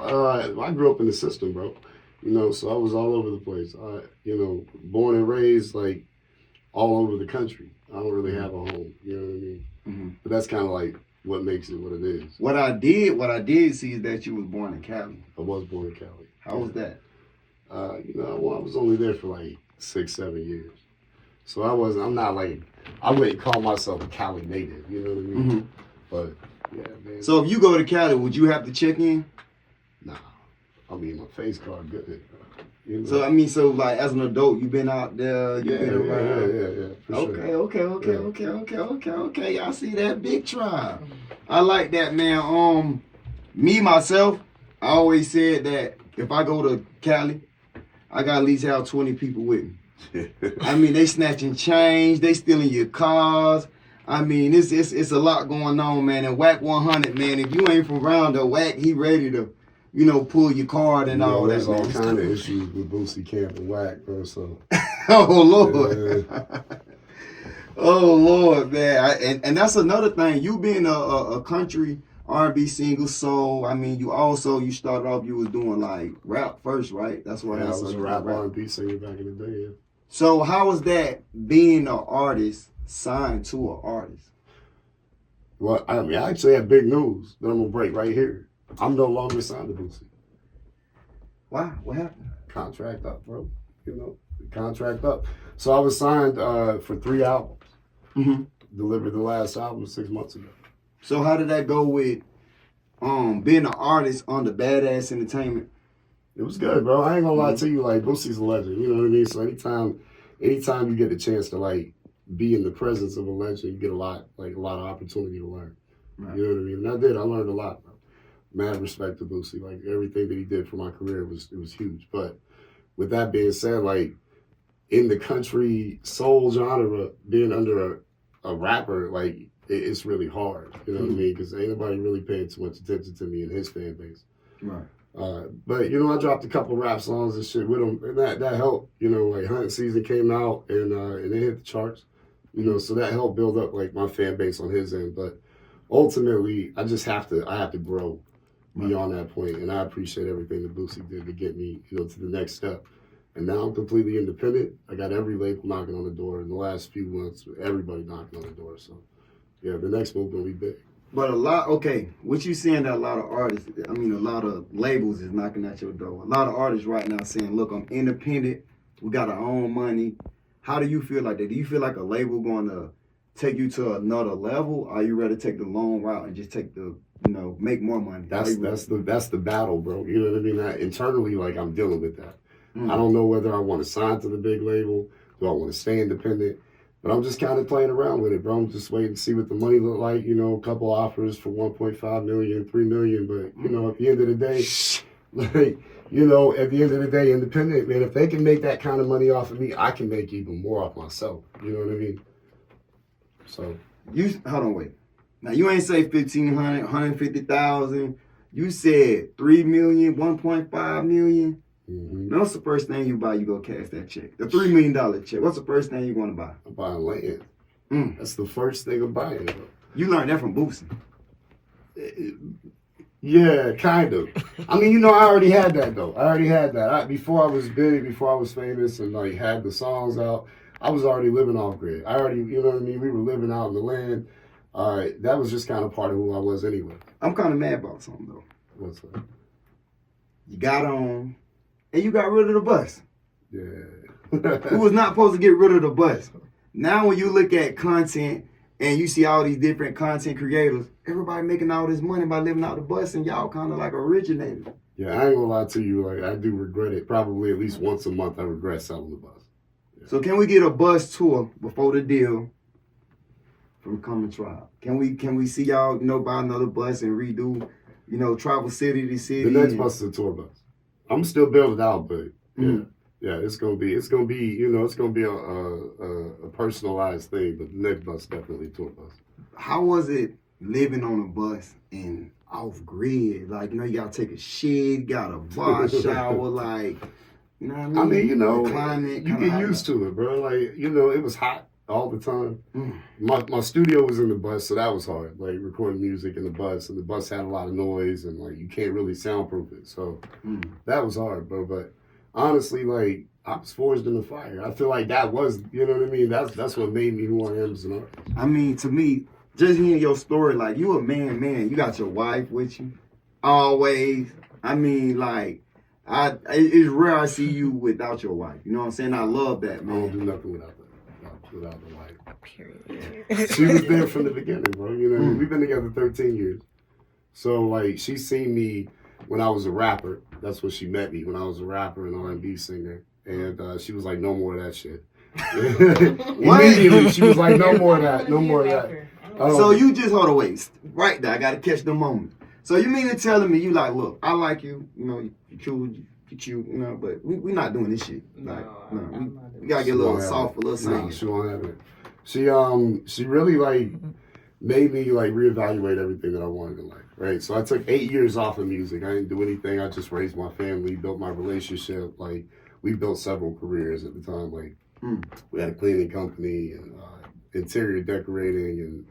I grew up in the system, bro. So I was all over the place. Born and raised like all over the country. I don't really have a home. You know what I mean? Mm-hmm. But that's kind of like what makes it what it is. What I did see is that you was born in Cali. I was born in Cali. How was that? I was only there for like 6, 7 years. So I'm not like, I wouldn't call myself a Cali native, you know what I mean? Mm-hmm. But, yeah, man. So if you go to Cali, would you have to check in? Nah. I mean, my face card good. So like as an adult, you've been out there, you've been around. Yeah. For sure. Okay. Y'all see that big tribe. I like that, man. Me, myself, I always said that if I go to Cali, I got at least have 20 people with me. I mean, they snatching change, they stealing your cars. I mean, it's a lot going on, man. And Whack 100, man, if you ain't from around the Whack, he ready to, pull your card and all that. There's all kind of issues with Boosie Camp and Whack, bro. So. Oh Lord. Yeah. Oh Lord, man. And that's another thing. You being a country R&B single, soul. I mean, you started off. You was doing like rap first, right? That's why. Yeah, I was a rap R&B singer back in the day. Yeah. So how was that being an artist signed to an artist? Well, I mean, I actually have big news that I'm gonna break right here. I'm no longer signed to Boosie. Why? What happened? Contract up, bro. Contract up. So I was signed for 3 albums. Mm-hmm. Delivered the last album 6 months ago. So how did that go with being an artist on the Badazz Entertainment? It was good, bro. I ain't gonna lie to you. Like, Boosie's a legend. You know what I mean? So anytime you get the chance to like be in the presence of a legend, you get a lot of opportunity to learn. Right. You know what I mean? And I did. I learned a lot, bro. Mad respect to Boosie. Like, everything that he did for my career was huge. But with that being said, like, in the country soul genre, being under a rapper, like, it's really hard. You know what I mean? Because ain't nobody really paying too much attention to me and his fan base. Right. But I dropped a couple rap songs and shit with him, and that helped. Like, Hunting Season came out and it hit the charts. So that helped build up like my fan base on his end. But ultimately, I have to grow beyond that point, and I appreciate everything that Boosie did to get me, to the next step. And now I'm completely independent. I got every label knocking on the door in the last few months. Everybody knocking on the door. So, yeah, the next move gonna be big. But what you saying that a lot of artists, a lot of labels is knocking at your door. A lot of artists right now saying, look, I'm independent. We got our own money. How do you feel like that? Do you feel like a label going to take you to another level? Or are you ready to take the long route and just take the, make more money? That's the battle, bro. You know what I mean? Internally, like, I'm dealing with that. I don't know whether I want to sign to the big label. Do I want to stay independent? But I'm just kind of playing around with it, bro. I'm just waiting to see what the money look like. A couple offers for 1.5 million, 3 million. But, at the end of the day, at the end of the day, independent, man, if they can make that kind of money off of me, I can make even more off myself. You know what I mean? So. Hold on, wait. Now, you ain't say 1,500, 150,000. You said 3 million, 1.5 million. Mm-hmm. Now, what's the first thing you buy? You go cash that check. The $3 million check. What's the first thing you want to buy? I'm buying land. That's the first thing I'm buying, bro. You learned that from Boosie. Yeah, kind of. I mean, I already had that, though. Before I was big, before I was famous and, like, had the songs out, I was already living off grid. You know what I mean? We were living out in the land. That was just kind of part of who I was anyway. I'm kind of mad about something, though. What's that? You got on, and you got rid of the bus. Yeah. Who was not supposed to get rid of the bus. Now when you look at content and you see all these different content creators, everybody making all this money by living out the bus, and y'all kind of like originated. Yeah, I ain't gonna lie to you. Like, I do regret it. Probably at least once a month I regret selling the bus. Yeah. So can we get a bus tour before the deal from Common Tribe? Can we see y'all, buy another bus and redo, travel city to city? The next bus is a tour bus. I'm still building out, but yeah, it's gonna be a personalized thing. But the next bus definitely a tour bus. How was it living on a bus and off grid? Like, you gotta take a shit, got a bar shower, like, you know what I mean? I mean, the climate, you get used to it, bro. Like, it was hot all the time. My studio was in the bus, so that was hard. Like recording music in the bus, and the bus had a lot of noise, and like you can't really soundproof it. So that was hard, bro. But honestly, like I was forged in the fire. I feel like that was, you know what I mean? That's what made me who I am as an artist. I mean, to me, just hearing your story, like you a man. You got your wife with you, always. I mean, like. It's rare I see you without your wife. You know what I'm saying? I love that, man. I don't do nothing without the wife. Period. She was there from the beginning, bro. You know, we've been together 13 years. So, like, she seen me when I was a rapper. That's when she met me, when I was a rapper and R&B singer. And she was like, no more of that shit. Immediately, she was like, no more of that. No more of that. So you just, hold on, wait. Right there, I got to catch the moment. So you mean to telling me you like, look, I like you, you know, you cute, you know, but we not doing this shit. Like, we gotta get a little soft, a little something. No, she won't have it. She really like made me like reevaluate everything that I wanted in life, right? So I took 8 years off of music. I didn't do anything. I just raised my family, built my relationship. Like we built several careers at the time. Like we had a cleaning company and interior decorating and.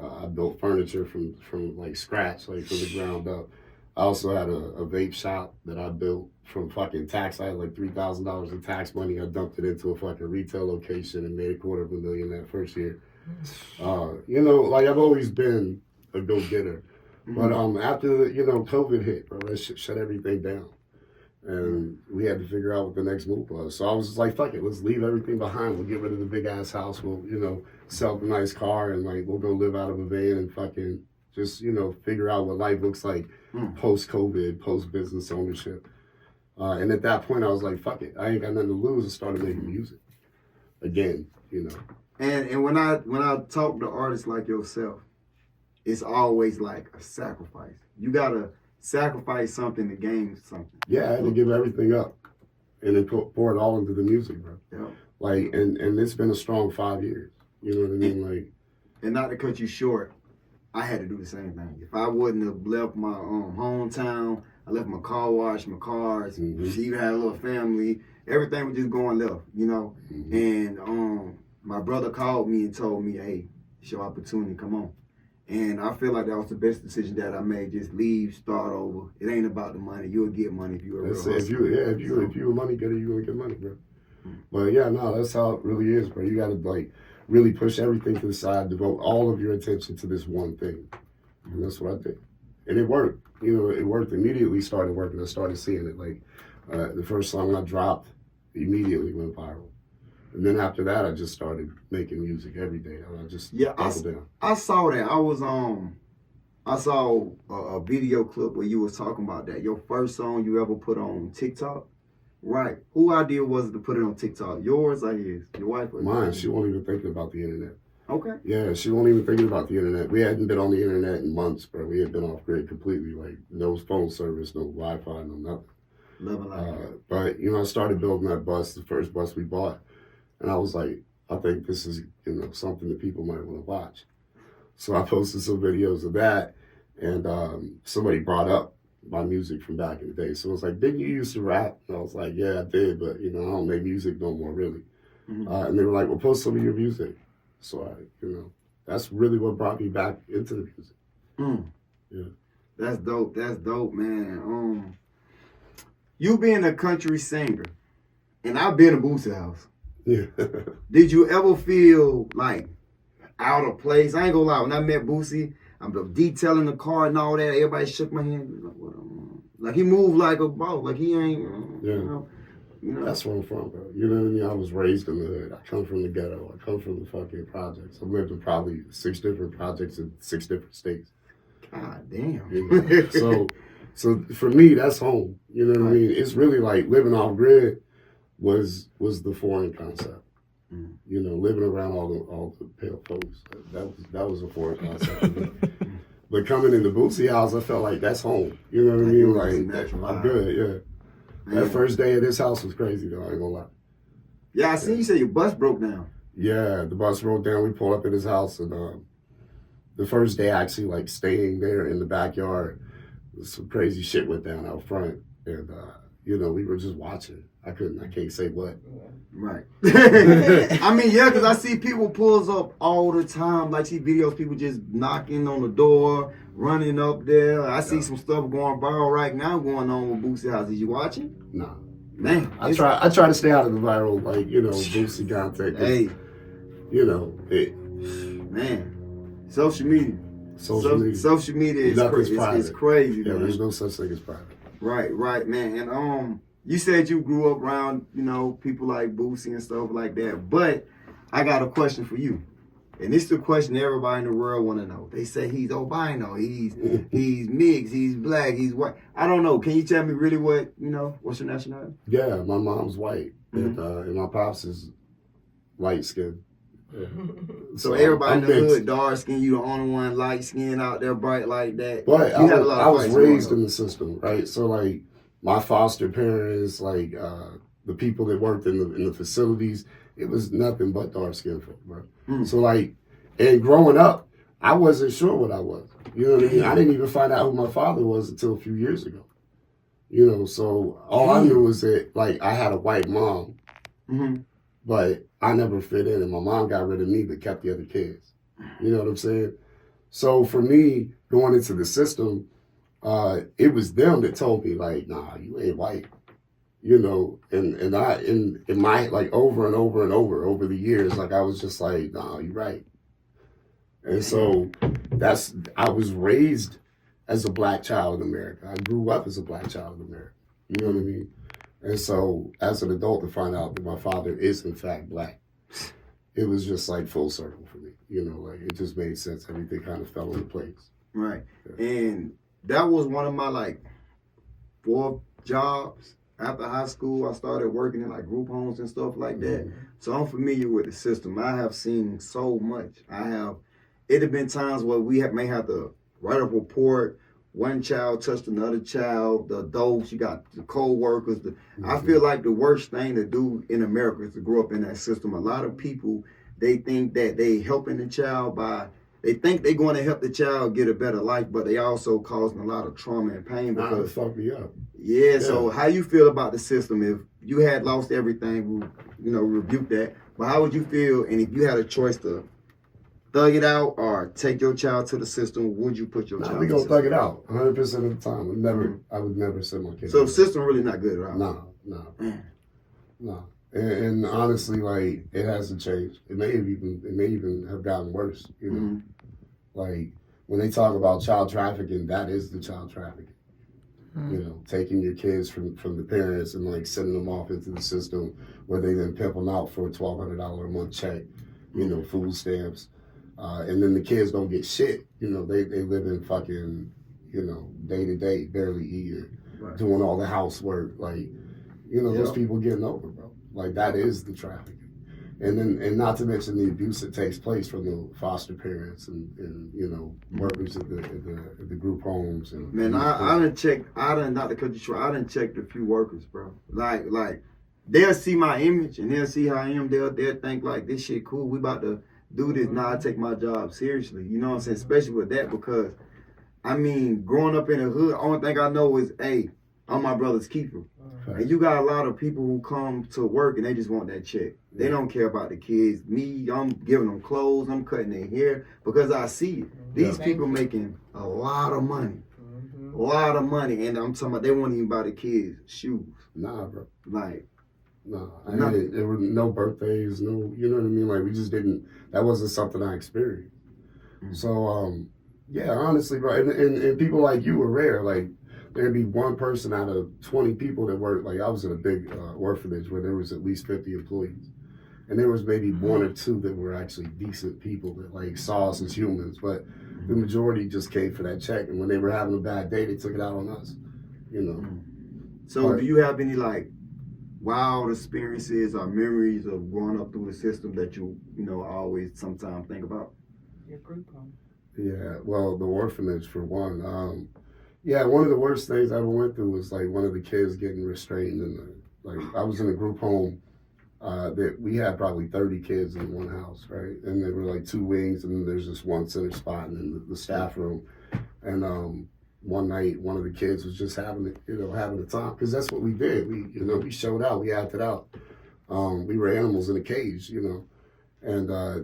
I built furniture from like scratch, like from the ground up. I also had a vape shop that I built from fucking tax. I had like $3,000 in tax money. I dumped it into a fucking retail location and made $250,000 that first year. You know, like I've always been a go-getter. But after, you know, COVID hit, bro, that shit shut everything down. And we had to figure out what the next move was. So I was just like, fuck it, let's leave everything behind. We'll get rid of the big ass house. We'll, you know, sell a nice car and like we'll go live out of a van and fucking just, you know, figure out what life looks like post-COVID, post-business ownership. And at that point I was like, fuck it, I ain't got nothing to lose, and started making music again, you know. And when I talk to artists like yourself, it's always like a sacrifice. You gotta sacrifice something to gain something. Yeah, I had to give everything up and then pour it all into the music, bro. Yeah. Like, and it's been a strong 5 years. You know what I mean? Like, and not to cut you short, I had to do the same thing. If I wouldn't have left my hometown, I left my car wash, my cars. She even had a little family. Everything was just going left, you know. And my brother called me and told me, "Hey, it's your opportunity. Come on." And I feel like that was the best decision that I made. Just leave, start over. It ain't about the money. You'll get money if you're a real hustler. If you're a money getter, you're gonna get money, bro. But yeah, no, that's how it really is, bro. You gotta like really push everything to the side, devote all of your attention to this one thing. And that's what I did. And it worked. You know, it worked immediately, started working. I started seeing it. Like the first song I dropped immediately went viral. And then after that, I just started making music every day. I just doubled down. I saw that. I saw a video clip where you was talking about that. Your first song you ever put on TikTok, right? Who idea was it to put it on TikTok? Yours or his? Your wife or mine? She won't even think about the internet. Okay. Yeah, she won't even think about the internet. We hadn't been on the internet in months, bro. We had been off grid completely. Like no phone service, no Wi-Fi, no nothing. Loving life. But you know, I started building that bus, the first bus we bought. And I was like, I think this is, you know, something that people might want to watch. So I posted some videos of that, and somebody brought up my music from back in the day. So it was like, didn't you used to rap? And I was like, yeah, I did, but, you know, I don't make music no more, really. And they were like, well, post some of your music. So you know, that's really what brought me back into the music. Yeah. That's dope. That's dope, man. You being a country singer, and I've been to Boosie house. Yeah. Did you ever feel like out of place? I ain't gonna lie, when I met Boosie, I'm detailing the car and all that. Everybody shook my hand. Like he moved like a boss. Like he ain't. You know. That's where I'm from, bro. You know what I mean? I was raised in the hood. I come from the ghetto. I come from the fucking projects. I've lived in probably 6 different projects in 6 different states. God damn. You know? So for me, that's home. You know what I mean? It's really like living off grid was the foreign concept. You know, living around all the pale folks. That was a foreign concept. But coming in the Boosie house, I felt like that's home. You know what I mean? Like I'm good, yeah. That first day at this house was crazy though, I ain't gonna lie. Yeah, I seen you say your bus broke down. Yeah, the bus broke down. We pulled up at his house, and the first day actually like staying there in the backyard, some crazy shit went down out front. And You know, we were just watching. I can't say what. Right. I mean, yeah, because I see people pulls up all the time. Like, see videos, people just knocking on the door, running up there. I see some stuff going viral right now going on with Boosie House. Is you watching? Nah. Man. I try to stay out of the viral, like, you know, Boosie content. Hey. You know, man. Social media. Social media is crazy. Yeah, man. there's no such thing as private. Right, man. And you said you grew up around, you know, people like Boosie and stuff like that. But I got a question for you. And this is the question everybody in the world want to know. They say he's albino, he's mixed, he's black, he's white. I don't know. Can you tell me really what, you know, what's your nationality? Yeah, my mom's white. And my pops is light skinned. Yeah. So everybody in the hood, dark skin, you the only one light skin out there, bright like that. But I was raised in the system, right? So like my foster parents, like the people that worked in the facilities, it was nothing but dark skinned folk, bro. So like, and growing up, I wasn't sure what I was. You know what I mean? I didn't even find out who my father was until a few years ago. You know, so all I knew was that like I had a white mom. But I never fit in, and my mom got rid of me but kept the other kids. You know what I'm saying? So for me, going into the system, it was them that told me, like, nah, you ain't white. You know, and I, in my, like, over and over the years, like, I was just like, nah, you're right. And so I was raised as a black child in America. I grew up as a black child in America. You know what I mean? And so, as an adult, to find out that my father is in fact black, it was just like full circle for me. You know, like it just made sense. Everything kind of fell into place. Right. Yeah. And that was one of my like 4 jobs after high school. I started working in like group homes and stuff like that. So I'm familiar with the system. I have seen so much. It have been times where we may have to write a report. One child touched another child, the adults, you got the co-workers. I feel like the worst thing to do in America is to grow up in that system. A lot of people, they think that they helping the child they think they're going to help the child get a better life, but they also causing a lot of trauma and pain. Because fuck me up. Yeah, so how you feel about the system? If you had lost everything, we, rebuke that. But how would you feel, and if you had a choice to thug it out or take your child to the system, would you put your child? We gonna thug it out 100% of the time. I would never send my kids. So the system really not good, right? No. And honestly, like it hasn't changed. It may even have gotten worse. You know, like when they talk about child trafficking, that is the child trafficking. You know, taking your kids from the parents and like sending them off into the system where they then pimp them out for a $1,200 a month check. You know, food stamps. And then the kids don't get shit. You know, they live in fucking, day to day, barely eating, doing all the housework. Like, those people getting over, bro. Like that is the trafficking. And not to mention the abuse that takes place from the foster parents and workers at the group homes. And man, I done checked. Not to cut you short. I done checked a few workers, bro. Like they'll see my image and they'll see how I am. They'll think like this shit cool. We about to do this. Now I take my job seriously. You know what I'm saying? Especially with that because, I mean, growing up in the hood, only thing I know is, hey, I'm my brother's keeper. Okay. And you got a lot of people who come to work and they just want that check. Yeah. They don't care about the kids. Me, I'm giving them clothes. I'm cutting their hair because I see it. These people making a lot of money. A lot of money. And I'm talking about they won't even buy the kids shoes. Nah, bro. Like, no, there were no birthdays, no, you know what I mean? Like, we just didn't, that wasn't something I experienced. So, yeah, honestly, bro, and people like you were rare. Like, there'd be one person out of 20 people that worked, like, I was in a big orphanage where there was at least 50 employees. And there was maybe 1 or 2 that were actually decent people that, like, saw us as humans. But the majority just came for that check. And when they were having a bad day, they took it out on us, So, do you have any, like, wild experiences or memories of growing up through the system that you always sometimes think about? Your group home. Yeah, well, the orphanage for one. One of the worst things I ever went through was like one of the kids getting restrained, and I was in a group home that we had probably 30 kids in one house, right? And there were like 2 wings, and then there's this one center spot in the staff room, and one night, one of the kids was just having a time, because that's what we did. We showed out, we acted out. We were animals in a cage, and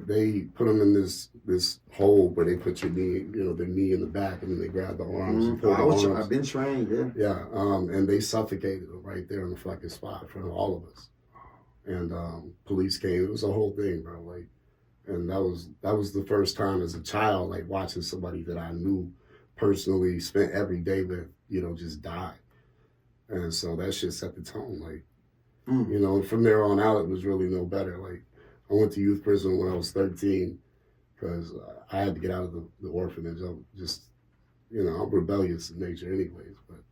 they put them in this hole where they put their knee in the back, and then they grab the arms and pull the arms. I've been trained, yeah. Yeah, and they suffocated them right there in the fucking spot in front of all of us. And police came. It was a whole thing, bro. Like, and that was the first time as a child, like, watching somebody that I knew personally, spent every day with, just die. And so that shit set the tone. Like, from there on out, it was really no better. Like, I went to youth prison when I was 13 because I had to get out of the orphanage. I'm just, I'm rebellious in nature anyways. But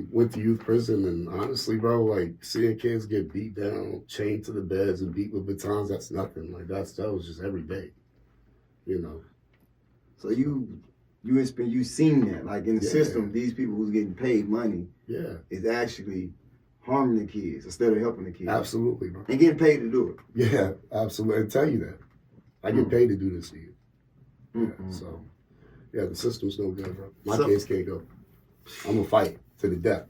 went to youth prison, and honestly, bro, like, seeing kids get beat down, chained to the beds, and beat with batons, that's nothing. Like, that was just every day, So you seen that, like, in the system, these people who's getting paid money is actually harming the kids instead of helping the kids. Absolutely, bro. And getting paid to do it. Yeah, absolutely. I tell you that. I get paid to do this to you. So, the system's no good, bro. My kids can't go. I'm going to fight to the death.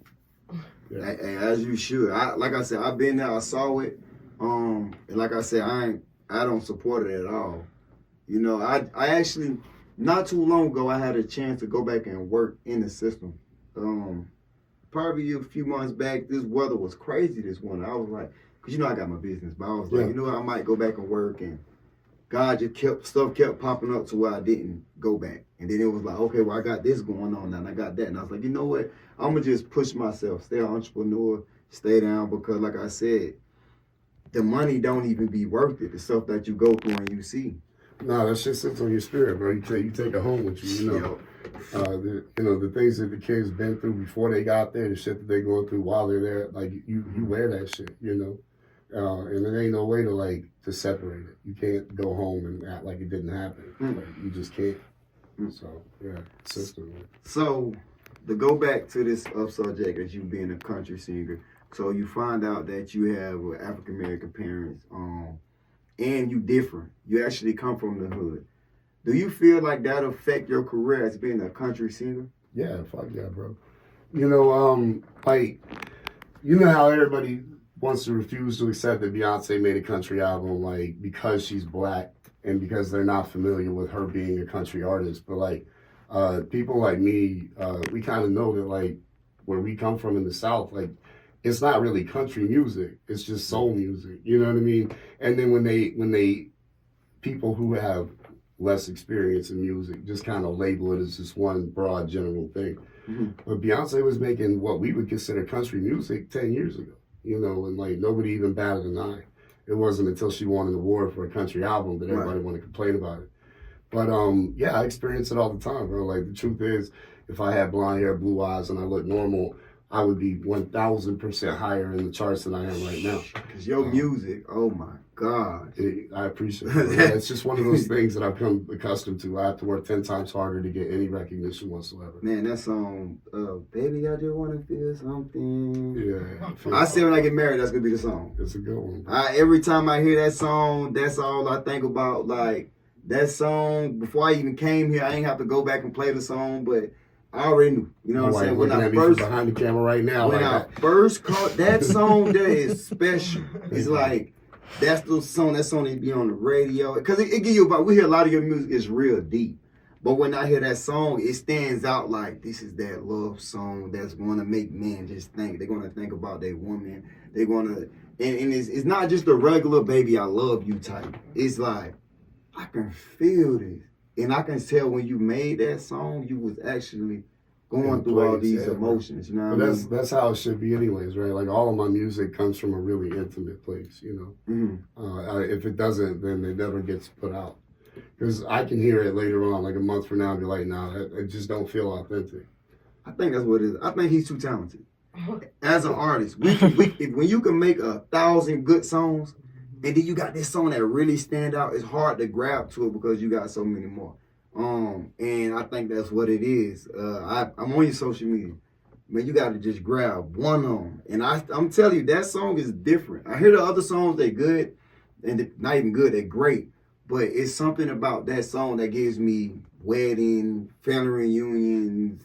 Yeah. As you should. Like I said, I've been there, I saw it. And like I said, I don't support it at all. I actually, not too long ago, I had a chance to go back and work in the system. Probably a few months back, this weather was crazy this winter. I was like, because I got my business, but I was like, I might go back and work, and God just kept popping up to where I didn't go back. And then it was like, okay, well, I got this going on now, and I got that. And I was like, you know what? I'm going to just push myself, stay an entrepreneur, stay down, because like I said, the money don't even be worth it, the stuff that you go through and you see. No, that shit sits on your spirit, bro. You take it home with you, the things that the kids been through before they got there, the shit that they're going through while they're there, like, you wear that shit, and there ain't no way to separate it. You can't go home and act like it didn't happen. Like, you just can't. So, system. So, to go back to this subject as you being a country singer, so you find out that you have African American parents, and you different. You actually come from the hood. Do you feel like that affect your career as being a country singer? Yeah, fuck yeah, bro. How everybody wants to refuse to accept that Beyonce made a country album, like, because she's black and because they're not familiar with her being a country artist. But, like, people like me, we kind of know that, like, where we come from in the South, like, it's not really country music. It's just soul music. You know what I mean? And then when they people who have less experience in music just kind of label it as this one broad general thing. But Beyonce was making what we would consider country music 10 years ago, and, like, nobody even batted an eye. It wasn't until she won an award for a country album that everybody wanted to complain about it. But I experience it all the time, bro. Like, the truth is, if I had blonde hair, blue eyes, and I looked normal, I would be 1,000% higher in the charts than I am right now. Because your music, oh my God. I appreciate it. It's just one of those things that I've come accustomed to. I have to work 10 times harder to get any recognition whatsoever. Man, that song, Baby, I Just Want to Feel Something. Yeah. I say when I get married, that's going to be the song. It's a good one. Every time I hear that song, that's all I think about. Like, that song, before I even came here, I ain't have to go back and play the song, but I already knew. You know what I'm saying? When I first behind the camera right now. When I first caught that song, there is special. It's like, that's the song. That song need to be on the radio, because it give you about. We hear a lot of your music is real deep, but when I hear that song, it stands out like this is that love song that's going to make men just think. They're going to think about their woman. They're going to, and it's not just a regular baby I love you type. It's like, I can feel this. And I can tell when you made that song, you was actually going through all these emotions. You know what I mean? That's how it should be anyways, right? Like, all of my music comes from a really intimate place, If it doesn't, then it never gets put out. Because I can hear it later on, like a month from now, and be like, nah, it just don't feel authentic. I think that's what it is. I think he's too talented. As an artist, when you can make 1,000 good songs, and then you got this song that really stand out, it's hard to grab to it because you got so many more. And I think that's what it is. I'm on your social media. Man, you got to just grab one of them. And I'm telling you, that song is different. I hear the other songs, they're good. And they're not even good, they're great. But it's something about that song that gives me wedding, family reunions,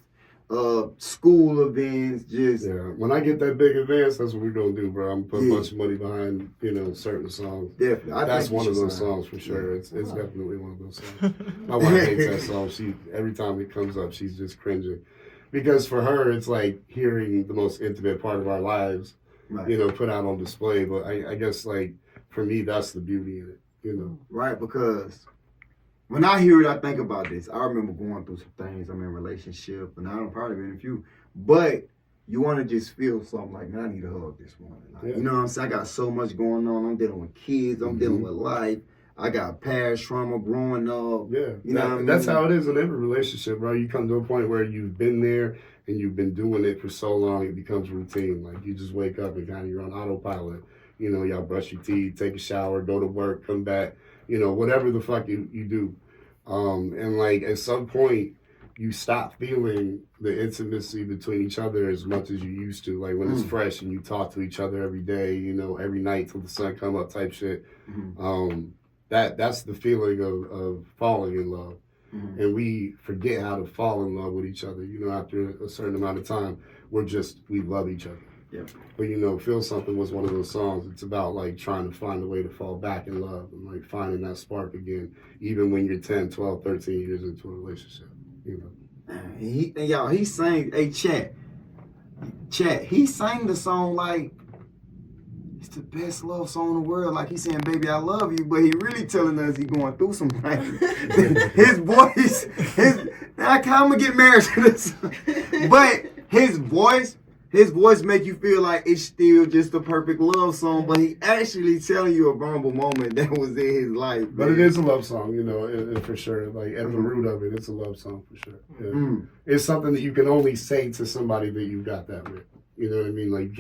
school events, just When I get that big advance, that's what we're gonna do, bro. I'm gonna put a bunch of money behind, certain songs. Definitely, that's one of those songs for sure. It's definitely one of those songs. My wife hates that song. She every time it comes up, she's just cringing, because for her, it's like hearing the most intimate part of our lives, put out on display. But I guess like for me, that's the beauty in it, Right, because when I hear it, I think about this. I remember going through some things. I'm in a relationship, and I don't probably been in a few. But you want to just feel something like, man, I need a hug this morning. Like, you know what I'm saying? I got so much going on. I'm dealing with kids. I'm dealing with life. I got past trauma growing up. Yeah, you know what I mean? That's how it is in every relationship, bro. You come to a point where you've been there and you've been doing it for so long, it becomes routine. Like you just wake up and kind of you're on autopilot. Y'all brush your teeth, take a shower, go to work, come back. Whatever the fuck you do. And like at some point you stop feeling the intimacy between each other as much as you used to. Like when it's fresh and you talk to each other every day, every night till the sun come up type shit. That's the feeling of falling in love. And we forget how to fall in love with each other. After a certain amount of time, we love each other. Yeah. But Feel Something was one of those songs. It's about like trying to find a way to fall back in love and like finding that spark again, even when you're 10, 12, 13 years into a relationship. He sang, hey, Chat, he sang the song like it's the best love song in the world. Like he's saying, baby, I love you, but he really telling us he going through some things. His voice, I'm gonna get married to this. But his voice make you feel like it's still just a perfect love song, but he actually telling you a vulnerable moment that was in his life. But it is a love song, for sure. Like at the root of it, it's a love song for sure. Yeah. It's something that you can only say to somebody that you got that with. You know what I mean? Like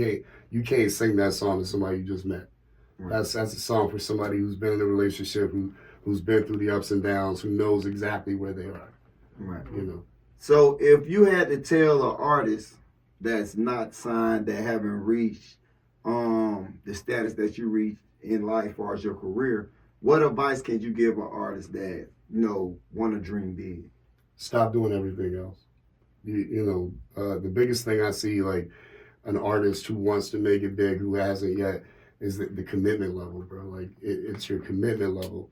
you can't sing that song to somebody you just met. Right. That's a song for somebody who's been in a relationship, who's been through the ups and downs, who knows exactly where they are. Right. So if you had to tell an artist that's not signed, that haven't reached the status that you reached in life as far as your career, what advice can you give an artist that want to dream big? Stop doing everything else. The biggest thing I see, like an artist who wants to make it big who hasn't yet, is the commitment level, bro. Like it's your commitment level.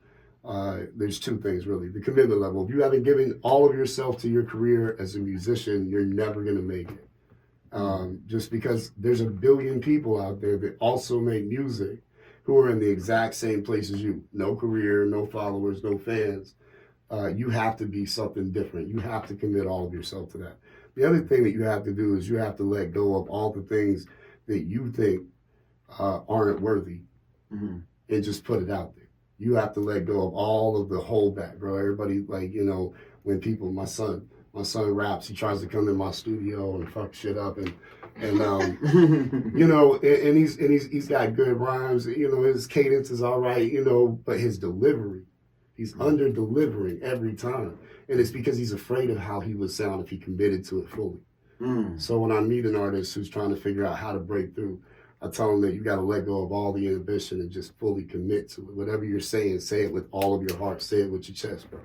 There's two things really. The commitment level. If you haven't given all of yourself to your career as a musician, you're never gonna make it. Just because there's a billion people out there that also make music who are in the exact same place as you. No career, no followers, no fans. You have to be something different. You have to commit all of yourself to that. The other thing that you have to do is you have to let go of all the things that you think aren't worthy and just put it out there. You have to let go of all of the holdback, bro. Everybody, like, when people, my son raps, he tries to come in my studio and fuck shit up and he's got good rhymes, his cadence is all right, but his delivery, he's under delivering every time. And it's because he's afraid of how he would sound if he committed to it fully. So when I meet an artist who's trying to figure out how to break through, I tell them that you got to let go of all the inhibition and just fully commit to it. Whatever you're saying, say it with all of your heart. Say it with your chest, bro.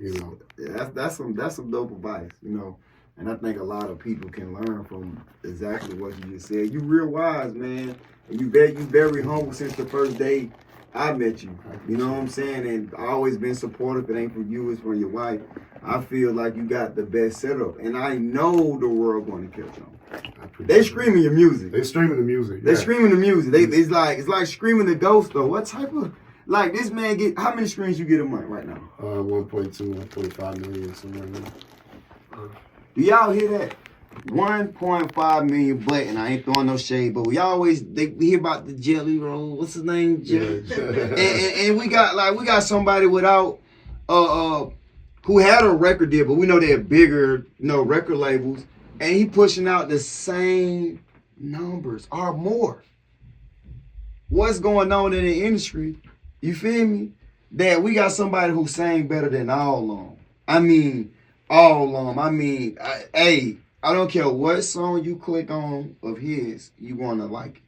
Yeah, that's some dope advice, and I think a lot of people can learn from exactly what you just said. You real wise, man, and you very humble since the first day I met you. You know what I'm saying? And I always been supportive. It ain't from you, it's from your wife. I feel like you got the best setup, and I know the world going to catch on. They screaming your music. They streaming the music. They screaming the music. It's like screaming the ghost though. What type of this man get? How many streams you get a month right now? 1.2, 1.5 million, somewhere in there. Do y'all hear that? 1.5 million button. I ain't throwing no shade, but we hear about the Jelly Roll. What's his name? Jelly. and we got somebody without who had a record deal, but we know they're bigger, record labels, and he pushing out the same numbers or more. What's going on in the industry? You feel me? That we got somebody who sang better than all of them. I mean, all of them. I don't care what song you click on of his, you wanna like it,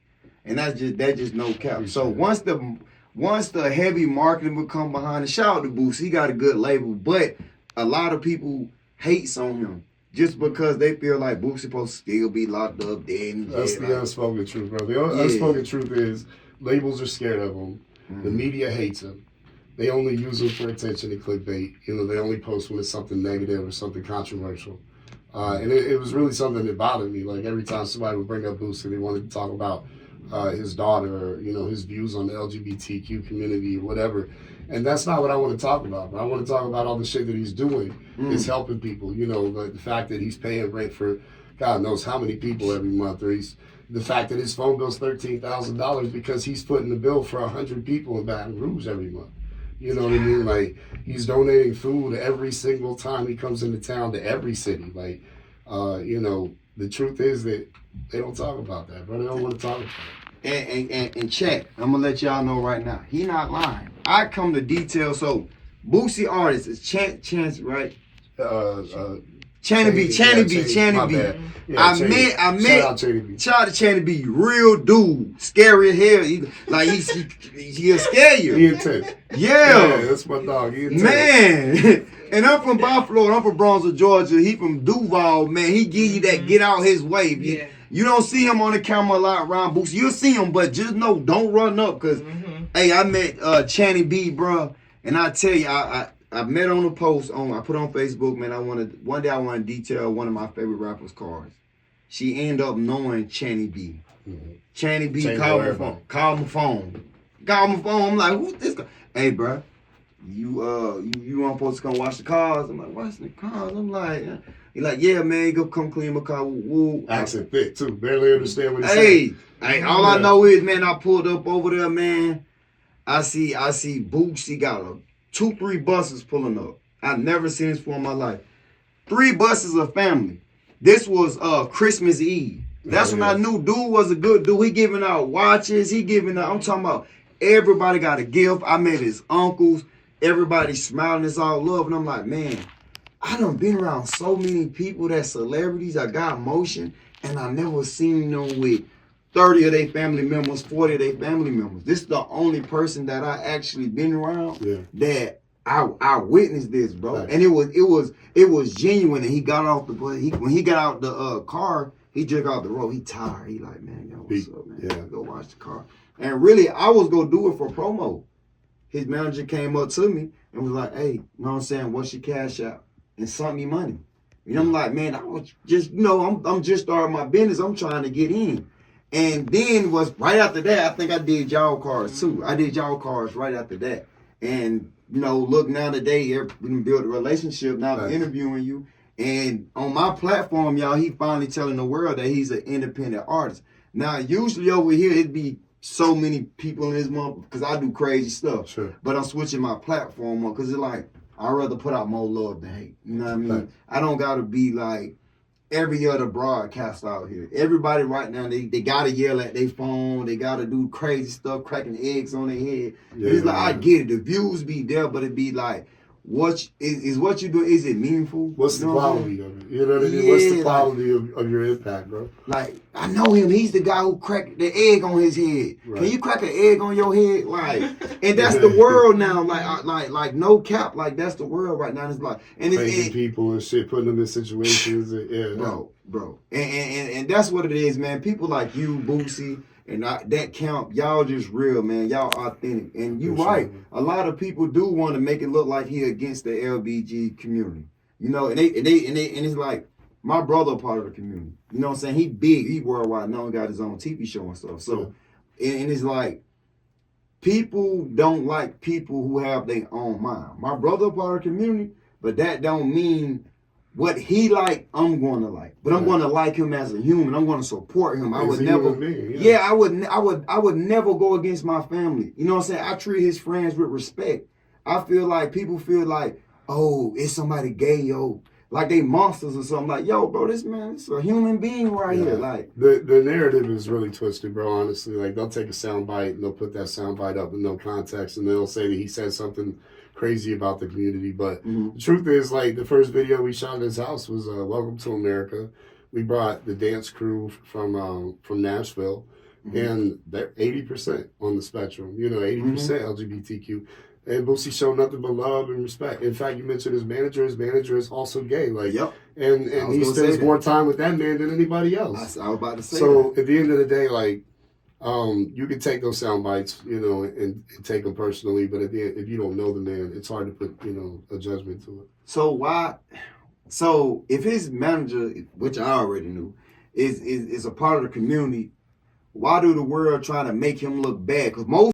and that's just no cap. So once the heavy marketing will come behind it, shout out to Boosie, he got a good label, but a lot of people hates on him just because they feel like Boosie supposed to still be locked up, dead in jail. That's the unspoken truth, bro. The unspoken truth is labels are scared of him. The media hates him. They only use him for attention and clickbait. You know, they only post when it's something negative or something controversial. And it was really something that bothered me. Like every time somebody would bring up Boosie, they wanted to talk about his daughter or, you know, his views on the LGBTQ community or whatever. And that's not what I want to talk about. But I want to talk about all the shit that he's doing. Is helping people. You know, the fact that he's paying rent for God knows how many people every month. Or the fact that his phone bill's $13,000 because he's putting the bill for 100 people in Baton Rouge every month. You know what I mean? Like, he's donating food every single time he comes into town to every city. Like, you know, the truth is that they don't talk about that, bro. They don't want to talk about it. And chat, I'm going to let y'all know right now. He not lying. I come to detail. So, Boosie artist is Chance, right? Channy B. I met. Shout out to Channy B. Real dude, scary as hell. He'll scare you. He intense. Yeah, that's my dog. He intense. Man. And I'm from Buffalo. And I'm from Bronzeville, Georgia. He from Duval. Man, he give you that get out his way. Yeah. You don't see him on the camera a lot around Boosie. You'll see him, but just know, don't run up. Because, hey, I met Channy B, bro. And I tell you, I met on a post I put on Facebook, man. One day I wanted to detail one of my favorite rappers' cars. She ended up knowing Channy B. Channy B called my phone. Called my phone. I'm like, who's this guy? Hey, bro, you aren't supposed to come wash the cars? I'm like, washing the cars? I'm like, he like, yeah, man, you go come clean my car. Woo. Accent thick too. Barely understand what he's saying. Hey, all I know is, man, I pulled up over there, man. I see Boosie got 2-3 buses pulling up. I've never seen this before in my life. 3 buses of family. This was Christmas Eve. That's when I knew dude was a good dude. He giving out watches. I'm talking about everybody got a gift. I met his uncles. Everybody smiling. It's all love. And I'm like, man, I done been around so many people that celebrities. I got emotion. And I never seen them with 30 of their family members, 40 of their family members. This is the only person that I actually been around that I witnessed this, bro. Right. And it was genuine. And he got off the bus. When he got out the car, he jerked out the road. He tired. He like, man, yo, what's up, man? Yeah. Go watch the car. And really, I was gonna do it for promo. His manager came up to me and was like, hey, you know what I'm saying? What's your cash out? And sent me money. And I'm like, man, I was just, you know, I'm just starting my business. I'm trying to get in. And then was right after that, I think I did y'all cars too. I did y'all cars right after that. And, you know, look now today, we can build a relationship. Now I'm interviewing you. And on my platform, y'all, he finally telling the world that he's an independent artist. Now, usually over here, it'd be so many people in this month because I do crazy stuff. Sure. But I'm switching my platform up because it's like, I'd rather put out more love than hate. You know what I mean? Right. I don't got to be like every other broadcast out here. Everybody right now, they got to yell at their phone. They got to do crazy stuff, cracking eggs on their head. Yeah, it's like, I get it. The views be there, but it be like, what you do, is it meaningful? What's the quality of it? You know what I mean? Yeah, what's the quality of your impact, bro? Like, I know him. He's the guy who cracked the egg on his head. Right. Can you crack an egg on your head? Like, and that's the world now. Like no cap. Like, that's the world right now. It's like, and it's people and shit, putting them in situations. Bro. And that's what it is, man. People like you, Boosie, and that count, y'all just real, man. Y'all authentic. And you right. A lot of people do want to make it look like he against the LBG community. You know, and it's like, my brother a part of the community. You know what I'm saying? He big, he worldwide known, got his own TV show and stuff. So, and it's like, people don't like people who have their own mind. My brother a part of the community, but that don't mean what he like, I'm going to like. But I'm going to like him as a human. I'm going to support him. I would never. I would never go against my family. You know what I'm saying? I treat his friends with respect. I feel like people feel like, oh, it's somebody gay, yo. Like they monsters or something. Like, yo, bro, this man, it's a human being right here. Like the narrative is really twisted, bro, honestly. Like, they'll take a sound bite and they'll put that sound bite up with no context, and they'll say that he said something crazy about the community. But the truth is, like, the first video we shot at his house was Welcome to America. We brought the dance crew from Nashville, and they're 80% on the spectrum. You know, 80% LGBTQ. And Boosie showed nothing but love and respect. In fact, you mentioned his manager. His manager is also gay. Like, yep. And he spends more time with that man than anybody else. I was about to say so at the end of the day, like, you can take those sound bites, you know, and take them personally. But at the end, if you don't know the man, it's hard to put, you know, a judgment to it. So why? So if his manager, which I already knew, is a part of the community, why do the world try to make him look bad? Because most